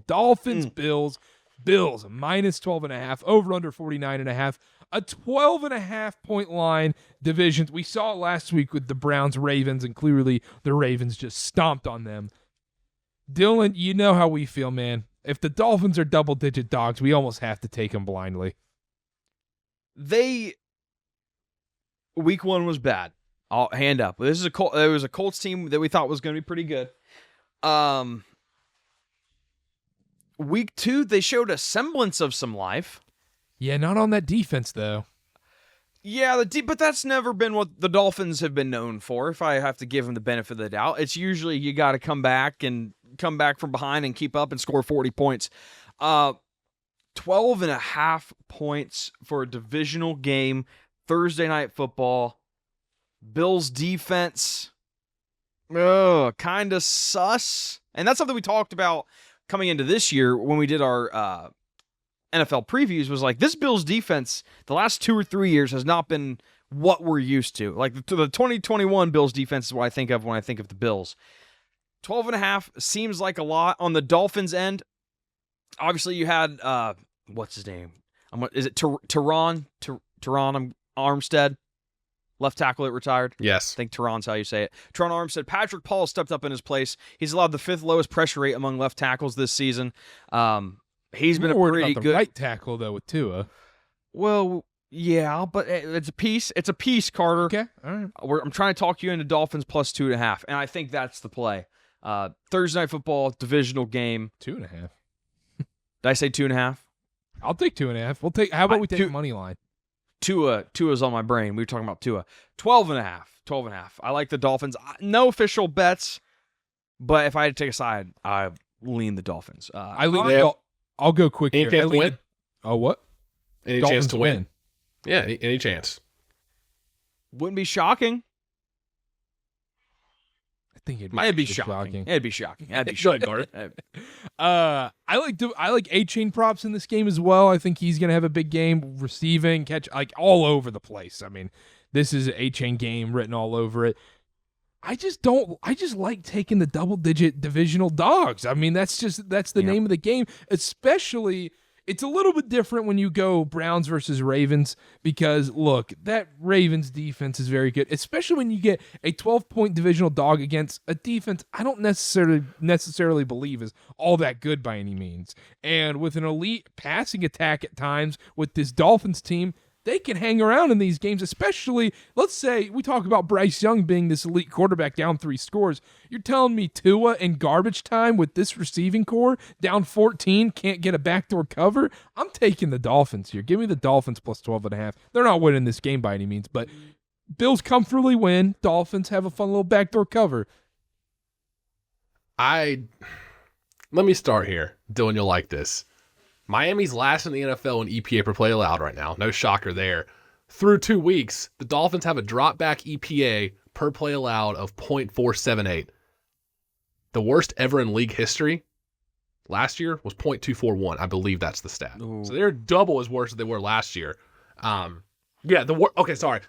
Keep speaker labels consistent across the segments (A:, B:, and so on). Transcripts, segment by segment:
A: Dolphins, Bills. Bills, minus 12.5, over under 49.5, a 12.5 point line. Divisions. We saw it last week with the Browns, Ravens, and clearly the Ravens just stomped on them. Dylan, you know how we feel, man. If the Dolphins are double-digit dogs, we almost have to take them blindly.
B: Week 1 was bad. I'll hand up. It was a Colts team that we thought was going to be pretty good. Week 2, they showed a semblance of some life.
A: Yeah, not on that defense, though.
B: Yeah, but that's never been what the Dolphins have been known for, if I have to give them the benefit of the doubt. It's usually you got to come back from behind and keep up and score 40 points. 12.5 points for a divisional game, Thursday Night Football. Bills defense, kind of sus. And that's something we talked about coming into this year when we did our NFL previews, was like, this Bills defense the last 2 or 3 years has not been what we're used to. Like the 2021 Bills defense is what I think of when I think of the Bills. 12.5 seems like a lot. On the Dolphins end, obviously you had, what's his name? Is it Teron Armstead? Left tackle that retired?
C: Yes.
B: I think Teron's how you say it. Teron Armstead. Patrick Paul stepped up in his place. He's allowed the 5th lowest pressure rate among left tackles this season. He's been a pretty good
A: right tackle, though, with Tua.
B: Well, yeah, but it's a piece. It's a piece, Karter.
A: Okay, all right.
B: I'm trying to talk you into Dolphins plus 2.5, and I think that's the play. Thursday Night Football, divisional game.
A: 2.5.
B: Did I say 2.5?
A: I'll take 2.5. How about we take money line?
B: Tua's on my brain. We were talking about Tua. 12.5. I like the Dolphins. No official bets, but if I had to take a side, I lean the Dolphins.
A: I'll go quick
C: Any
A: here.
C: chance to win?
A: Oh, what?
C: Any
A: Dolphins
C: chance to win? Yeah, any chance.
B: Wouldn't be shocking.
A: I think it'd
B: be shocking. It'd be shocking.
C: Go ahead, Karter.
A: I like A-Chain props in this game as well. I think he's gonna have a big game, receiving, catch, like all over the place. I mean, this is an A-Chain game written all over it. I just like taking the double-digit divisional dogs. I mean, that's the name of the game. Especially, it's a little bit different when you go Browns versus Ravens, because look, that Ravens defense is very good, especially when you get a 12-point divisional dog against a defense I don't necessarily believe is all that good by any means. And with an elite passing attack at times with this Dolphins team, they can hang around in these games, especially, let's say, we talk about Bryce Young being this elite quarterback down 3 scores. You're telling me Tua in garbage time with this receiving core, down 14, can't get a backdoor cover? I'm taking the Dolphins here. Give me the Dolphins plus 12.5. They're not winning this game by any means, but Bills comfortably win. Dolphins have a fun little backdoor cover.
C: Let me start here. Dylan, you'll like this. Miami's last in the NFL in EPA per play allowed right now. No shocker there. Through 2 weeks, the Dolphins have a drop back EPA per play allowed of .478. The worst ever in league history last year was .241. I believe that's the stat. Ooh. So they're double as worse as they were last year. The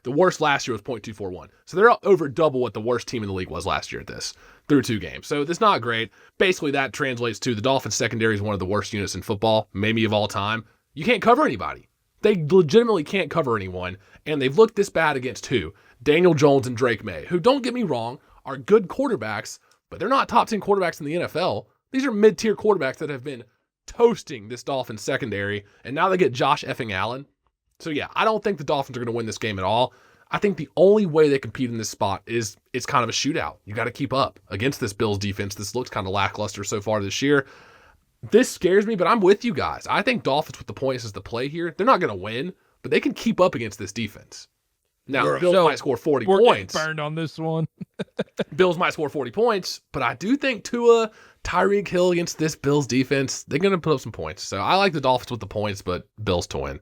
C: worst last year was .241. So they're over double what the worst team in the league was last year at this through 2 games. So it's not great. Basically, that translates to the Dolphins secondary is one of the worst units in football, maybe of all time. You can't cover anybody. They legitimately can't cover anyone, and they've looked this bad against who? Daniel Jones and Drake May, who, don't get me wrong, are good quarterbacks, but they're not top 10 quarterbacks in the NFL. These are mid-tier quarterbacks that have been toasting this Dolphins secondary, and now they get Josh effing Allen. So yeah, I don't think the Dolphins are going to win this game at all. I think the only way they compete in this spot is it's kind of a shootout. You got to keep up against this Bills defense. This looks kind of lackluster so far this year. This scares me, but I'm with you guys. I think Dolphins with the points is the play here. They're not going to win, but they can keep up against this defense. Now, Bills might score 40 points.
A: Burned on this one.
C: Bills might score 40 points, but I do think Tua, Tyreek Hill against this Bills defense, they're going to put up some points. So I like the Dolphins with the points, but Bills to win.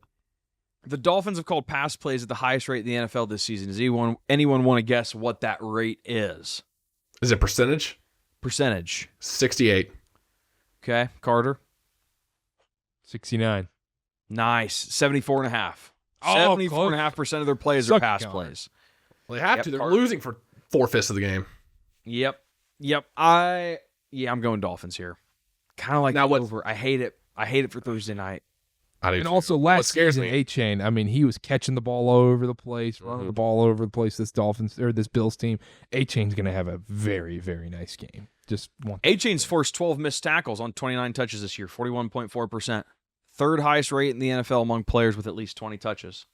B: The Dolphins have called pass plays at the highest rate in the NFL this season. Does anyone want to guess what that rate is?
C: Is it percentage?
B: Percentage.
C: 68.
B: Okay. Karter?
A: 69.
B: Nice. 74.5.
A: Oh,
B: 74.5% of their plays are pass plays.
C: Well, they have to. They're losing for 4/5 of the game.
B: Yep. I'm going Dolphins here. Kind of like
C: Now
B: the
C: what-
B: over. I hate it. I hate it for Thursday night.
C: I do
A: And
C: too.
A: also
C: What
A: last
C: scares
A: season,
C: me-
A: A-Chain, I mean, he was catching the ball all over the place, running the ball all over the place. This Bills team, A-Chain's going to have a very, very nice game. Just want
B: A-Chain's forced 12 missed tackles on 29 touches this year, 41.4%. Third highest rate in the NFL among players with at least 20 touches.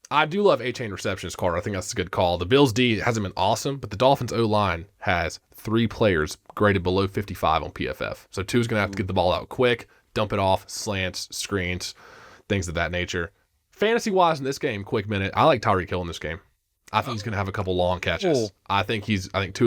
C: I do love A-Chain receptions, Carter. I think that's a good call. The Bills' D hasn't been awesome, but the Dolphins' O-line has 3 players graded below 55 on PFF. So 2 is going to have to get the ball out quick, dump it off, slants, screens, things of that nature. Fantasy-wise in this game, quick minute, I like Tyreek Hill in this game. I think he's going to have a couple long catches.
B: Oh.
C: I think Tua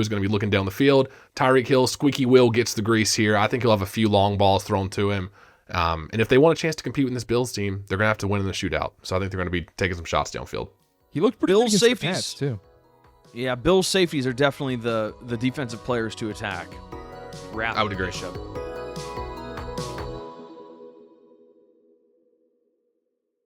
C: is going to be looking down the field. Tyreek Hill, squeaky wheel gets the grease here. I think he'll have a few long balls thrown to him. And if they want a chance to compete with this Bills team, they're going to have to win in the shootout. So I think they're going to be taking some shots downfield.
A: He looked pretty
B: Bills
A: good against the
B: safeties.
A: Pats, too.
B: Yeah, Bills safeties are definitely the defensive players to attack.
C: I would agree.
B: Bishop.